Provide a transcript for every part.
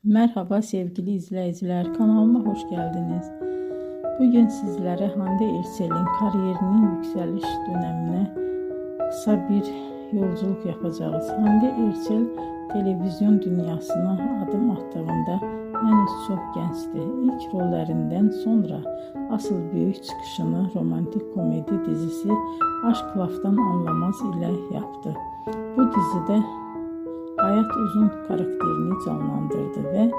Merhaba sevgili izleyiciler, kanalıma hoş geldiniz. Bugün sizlere Hande Erçel'in kariyerinin yükseliş dönemine kısa bir yolculuk yapacağız. Hande Erçel televizyon dünyasına adım attığında henüz çok gençti. İlk rollerinden sonra asıl büyük çıkışını romantik komedi dizisi Aşk Laftan Anlamaz ile yaptı. Bu dizide Hayat Uzun karakterini canlandırdı ve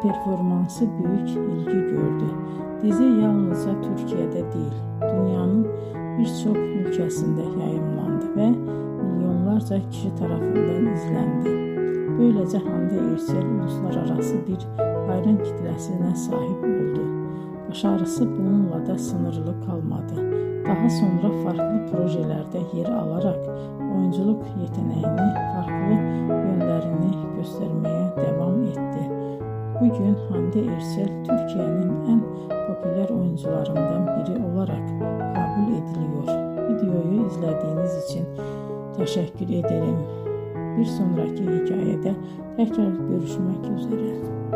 performansı büyük ilgi gördü. Dizi yalnızca Türkiye'de değil, dünyanın birçok ülkesinde yayımlandı ve milyonlarca kişi tarafından izlendi. Böylece Hande Erçel uluslararası bir hayran kitlesine sahip oldu. Başarısı bununla da sınırlı kalmadı. Daha sonra farklı projelerde yer alarak oyunculuk yeteneğini, farklı yönlerini göstermeye devam etti. Bugün Hande Erçel Türkiye'nin en popüler oyuncularından biri olarak kabul ediliyor. Videoyu izlediğiniz için teşekkür ederim. Bir sonraki hikayede tekrar görüşmek üzere.